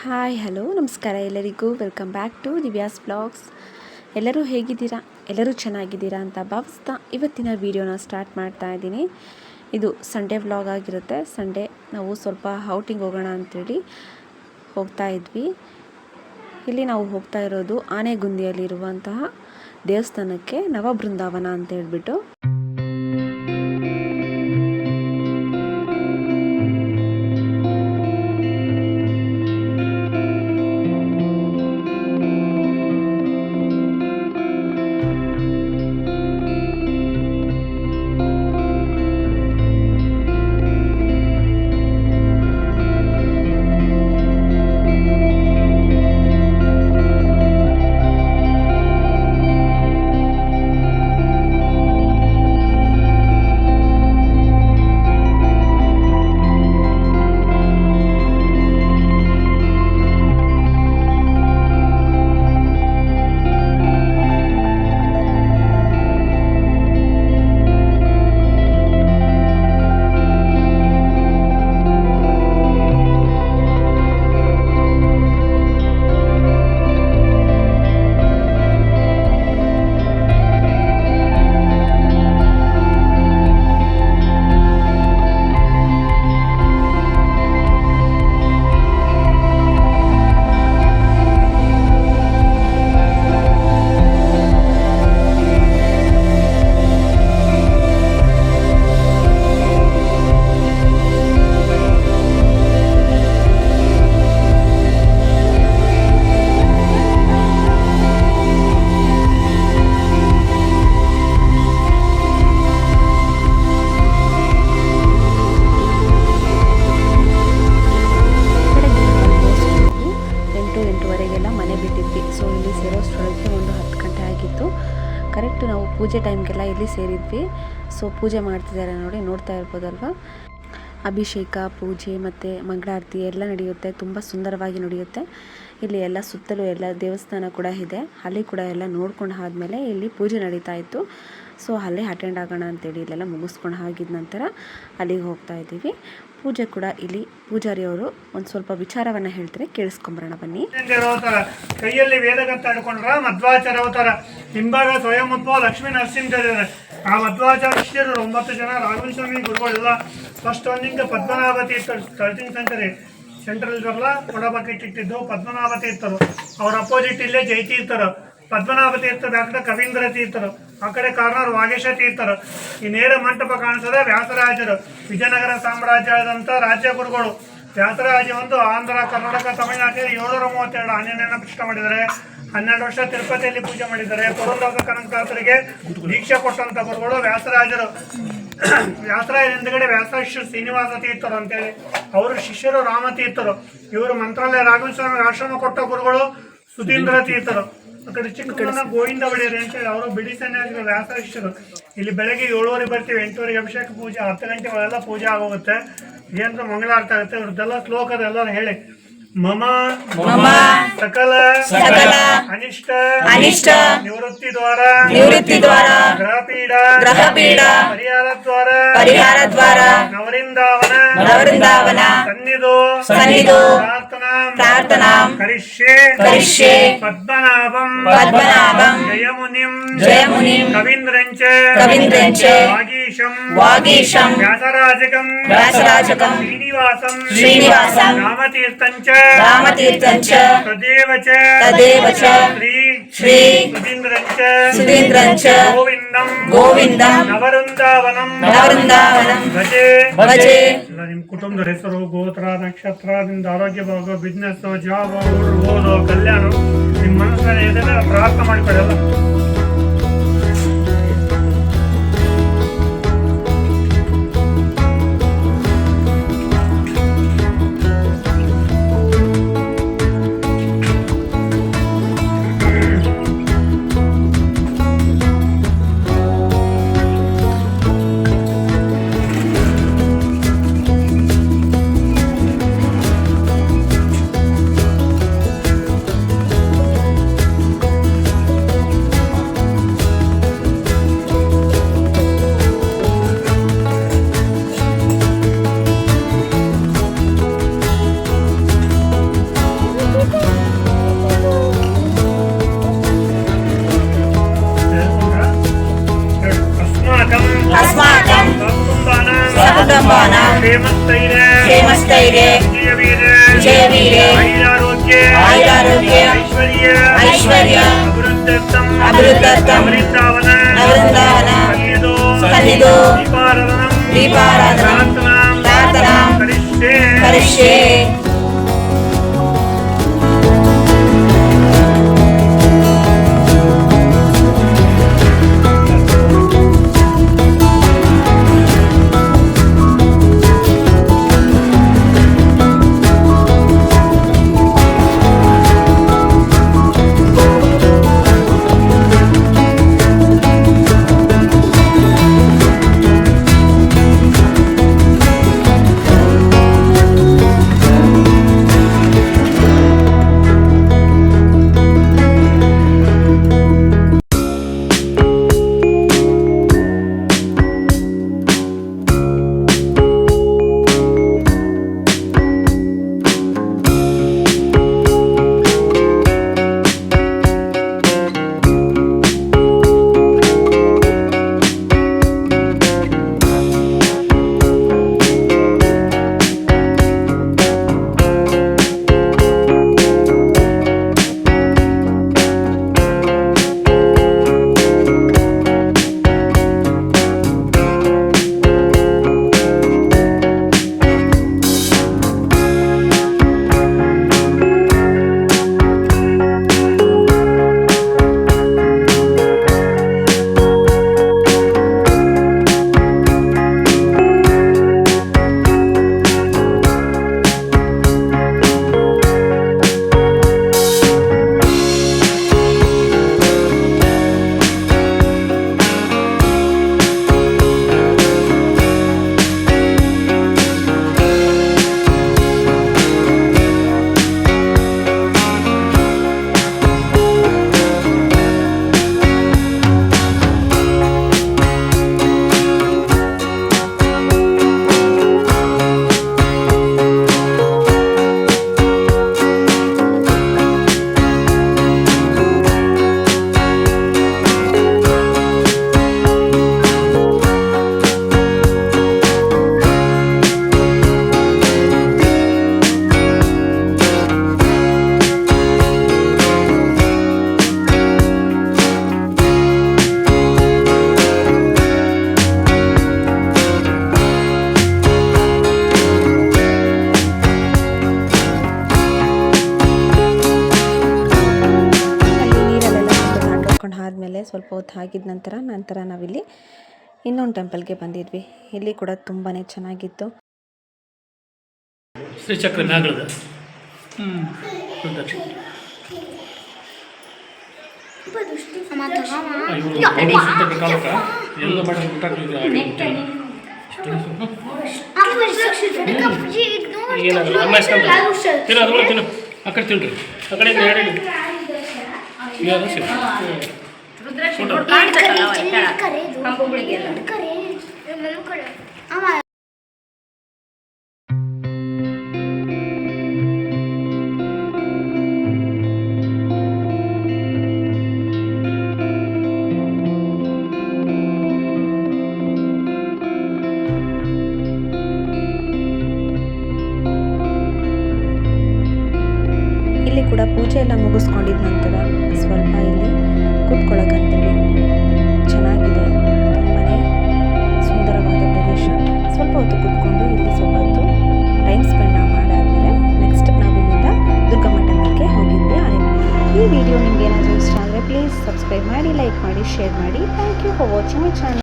Hi hello ನಮಸ್ಕಾರ ಎಲ್ಲರಿಗೂ. Welcome back to Divya's blogs. ಎಲ್ಲರೂ ಹೇಗಿದ್ದೀರಾ? ಎಲ್ಲರೂ ಚೆನ್ನಾಗಿದ್ದೀರಾ ಅಂತ ಭಾವಿಸ್ತಾ ಇವತ್ತಿನ ವಿಡಿಯೋನ ಸ್ಟಾರ್ಟ್ ಮಾಡ್ತಾ ಇದ್ದೀನಿ. ಇದು ಸಂಡೇ ವ್ಲಾಗ್ ಆಗಿರುತ್ತೆ. ಸಂಡೇ ನಾವು ಸ್ವಲ್ಪ ಔಟಿಂಗ್ ಹೋಗೋಣ ಅಂತೇಳಿ ಹೋಗ್ತಾ ಇದ್ವಿ. ಇಲ್ಲಿ ನಾವು ಹೋಗ್ತಾ ಇರೋದು ಆನೆಗುಂದಿಯಲ್ಲಿರುವಂತಹ ದೇವಸ್ಥಾನಕ್ಕೆ, ನವಬೃಂದಾವನ ಅಂತ ಹೇಳ್ಬಿಟ್ಟು. ಕರೆಕ್ಟು ನಾವು ಪೂಜೆ ಟೈಮ್ಗೆಲ್ಲ ಇಲ್ಲಿ ಸೇರಿದ್ವಿ. ಸೊ ಪೂಜೆ ಮಾಡ್ತಿದ್ದಾರೆ ನೋಡಿ, ನೋಡ್ತಾ ಇರ್ಬೋದಲ್ವ. ಅಭಿಷೇಕ, ಪೂಜೆ ಮತ್ತು ಮಂಗಳಾರತಿ ಎಲ್ಲ ನಡೆಯುತ್ತೆ. ತುಂಬ ಸುಂದರವಾಗಿ ನಡೆಯುತ್ತೆ. ಇಲ್ಲಿ ಎಲ್ಲ ಸುತ್ತಲೂ ಎಲ್ಲ ದೇವಸ್ಥಾನ ಕೂಡ ಇದೆ. ಅಲ್ಲಿ ಕೂಡ ಎಲ್ಲ ನೋಡ್ಕೊಂಡು ಆದಮೇಲೆ ಇಲ್ಲಿ ಪೂಜೆ ನಡೀತಾ ಇತ್ತು. ಸೊ ಅಲ್ಲೇ ಅಟೆಂಡ್ ಆಗೋಣ ಅಂತೇಳಿ ಇಲ್ಲೆಲ್ಲ ಮುಗಿಸ್ಕೊಂಡು ಆಗಿದ ನಂತರ ಅಲ್ಲಿಗೆ ಹೋಗ್ತಾ ಇದ್ದೀವಿ. ಪೂಜೆ ಕೂಡ ಇಲ್ಲಿ ಪೂಜಾರಿಯವರು ಒಂದು ಸ್ವಲ್ಪ ವಿಚಾರವನ್ನು ಹೇಳ್ತಾರೆ, ಕೇಳಿಸ್ಕೊಂಬರೋಣ ಬನ್ನಿ. ಕೈಯಲ್ಲಿ ವೇದಗಂತ ಹಿಡ್ಕೊಂಡ್ರ ಮಧ್ವಾಚಾರ ಅವತಾರ, ಹಿಂಭಾಗ ಸ್ವಯಂ ಉದ್ಭವ ಲಕ್ಷ್ಮೀ ನರಸಿಂಹ. ಆ ಮಧ್ವಾಚಾರ ಶಿಷ್ಯರು 9 ಜನ, ರಾಘವೇಂದ್ರ ಸ್ವಾಮಿ ಗುರುಗಳೆಲ್ಲ. ಫಸ್ಟ್ ಒಂದಿಂಗ ಪದ್ಮನಾಭತಿ ಇರ್ತಾರೆ, 13th ಸೆಂಚುರಿ. ಸೆಂಟ್ರಲ್ ಇದ್ದಾರಲ್ಲ, ಕೊಡಬಾಕಿಟ್ ಇಟ್ಟಿದ್ದು ಪದ್ಮನಾಭತಿ ಇರ್ತಾರೆ. ಅವ್ರ ಅಪೋಸಿಟ್ ಇಲ್ಲೇ ಜೈತಿ ಇರ್ತಾರೆ. ಪದ್ಮನಾಭ ತೀರ್ಥರು ಆ ಕಡೆ ಕವೀಂದ್ರ ತೀರ್ಥರು, ಆ ಕಡೆ ಕಾರ್ನರ್ ವಾಗೇಶ ತೀರ್ಥರು. ಈ ನೇರ ಮಂಟಪ ಕಾಣಿಸದೆ ವ್ಯಾಸರಾಜರು, ವಿಜಯನಗರ ಸಾಮ್ರಾಜ್ಯದಂತ ರಾಜ್ಯ ಗುರುಗಳು. ವ್ಯಾಸರಾಜ ಒಂದು ಆಂಧ್ರ, ಕರ್ನಾಟಕ, ತಮಿಳುನಾಡಿನಲ್ಲಿ 732 ಆನೆಯನ್ನ ಪ್ರತಿಷ್ಠೆ ಮಾಡಿದ್ದಾರೆ. 12 ವರ್ಷ ತಿರುಪತಿಯಲ್ಲಿ ಪೂಜೆ ಮಾಡಿದ್ದಾರೆ. ಪುರಂದರ ಕನಕದಾಸರಿಗೆ ದೀಕ್ಷೆ ಕೊಟ್ಟಂತ ಗುರುಗಳು ವ್ಯಾಸರಾಜರು. ವ್ಯಾಸರಾಜ ಹಿಂದ್ಗಡೆ ವ್ಯಾಸಶಿಷ್ಯರು ಶ್ರೀನಿವಾಸ ತೀರ್ಥರು ಅಂತೇಳಿ, ಅವರು ಶಿಷ್ಯರು ರಾಮತೀರ್ಥರು. ಇವರು ಮಂತ್ರಾಲಯ ರಾಘವೇಂದ್ರ ಸ್ವಾಮಿ ಆಶ್ರಮ ಕೊಟ್ಟ ಗುರುಗಳು ಸುಧೀಂದ್ರ ತೀರ್ಥರು. ಆ ಕಡೆ ಚಿಕ್ಕಮಗಳೂರಿನ ಗೋವಿಂದ ಒಡೆಯರು ಅಂತೇಳಿ, ಅವರು ಬಿಡಿ ಸನ್ಯಾಸಿಗಳು, ವ್ಯಾಸಶಿಷ್ಯರು. ಇಲ್ಲಿ ಬೆಳಗ್ಗೆ 7:30 ಬರ್ತೀವಿ, 8:30 ಅಭಿಷೇಕ ಪೂಜೆ, 10 ಗಂಟೆಗಳೆಲ್ಲ ಪೂಜೆ ಆಗೋಗುತ್ತೆ. ಏನು ಮಂಗಳಾರ್ಥ ಆಗುತ್ತೆ. ಇವ್ರದ್ದೆಲ್ಲ ಶ್ಲೋಕದ ಎಲ್ಲರೂ ಹೇಳಿ. ಮಮ ಸಕಲ ಅನಿಷ್ಟ ನಿವೃತ್ತಿ ದ್ವಾರ ಗ್ರಹಪೀಡ ಪರಿಹಾರ ದ್ವಾರ ನವರಿಂದಾವನ ಸನ್ನಿಧೋ ಪ್ರಾರ್ಥನಾ ಕರಿಷ್ಯೆ ಪದ್ಮನಾಭಂ ಜಯಮುನಿಂ ಕವೀಂದ್ರಂಚ ವಾಗೀಶಂ ವ್ಯಾಸರಾಜಕಂ ಶ್ರೀನಿವಾಸಂ ರಾಮತೀರ್ಥಂಚ ತದೇವ ಚ ಶ್ರೀ ಸುಧೀಂದ್ರಂಚ ಗೋವಿಂದಂ ನವವೃಂದಾವನಂ ಭಜೆ. ನಿಮ್ಮ ಕುಟುಂಬದ ಹೆಸರು, ಗೋತ್ರ, ನಕ್ಷತ್ರದಿಂದ ಆರೋಗ್ಯ ಭಾಗ, ಬಿಸ್ನೆಸ್, ಜಾಬ್, ಓದೋ, ಕಲ್ಯಾಣ, ನಿಮ್ಮ ಮನಸ್ಸಿನ ಏನೆಲ್ಲ ಪ್ರಾರ್ಥನೆ ಮಾಡಿಕೊಳ್ಳಲ್ಲ. ಕ್ಷೇಮಸ್ಥೈರ್ಯ ವಿಜಯವೀರ್ಯ ಐರಾರೋಗ್ಯ ಐಶ್ವರ್ಯ ಅಭಿವೃದ್ಧರ್ಥಂ ನವೃಂದಾವನ ಸನ್ನಿಧೋ ದೀಪಾರಾಧನಂ ಪ್ರಾರ್ಥನಾಂ ಕರಿಷ್ಯೆ. ಆದಮೇಲೆ ಸ್ವಲ್ಪ ಹೊತ್ತು ಆಗಿದ ನಂತರ ನಾವಿಲ್ಲಿ ಇನ್ನೊಂದು ಟೆಂಪಲ್ಗೆ ಬಂದಿದ್ವಿ. ಇಲ್ಲಿ ಕೂಡ ತುಂಬಾ ಚೆನ್ನಾಗಿತ್ತು. ಶ್ರೀಚಕ್ರ ನಾಗರದ ಆ ಕಡೆ ತಿನ್ರಿ ಆ ಕಡೆ ಇಲ್ಲಿ ಕೂಡ ಪೂಜೆ ಎಲ್ಲ ಮುಗಿಸ್ಕೊಂಡಿದ ನಂತರ ಸ್ವಲ್ಪ ಇಲ್ಲಿ ಕೂತ್ಕೊಳ್ಳೋಕ್ಕಂತೇಳಿ ಚೆನ್ನಾಗಿದೆ. ತುಂಬಾ ಸುಂದರವಾದ ಪ್ರದೇಶ. ಸ್ವಲ್ಪ ಹೊತ್ತು ಕೂತ್ಕೊಂಡು ಇಲ್ಲಿ ಸ್ವಲ್ಪ ಹೊತ್ತು ಟೈಮ್ ಸ್ಪೆಂಡ್ ಮಾಡಾದ್ಮೇಲೆ ನೆಕ್ಸ್ಟ್ ನಾವು ಇಲ್ಲಿಂದ ದುರ್ಗಮ್ಮ ಟೆಂಪಲ್ಗೆ ಹೋಗಿದ್ವಿ. ಈ ವಿಡಿಯೋ ನಿಮ್ಗೆ ಏನಾದರೂ ಇಷ್ಟ ಆದರೆ ಪ್ಲೀಸ್ ಸಬ್ಸ್ಕ್ರೈಬ್ ಮಾಡಿ, ಲೈಕ್ ಮಾಡಿ, ಶೇರ್ ಮಾಡಿ. Thank you for watching my channel.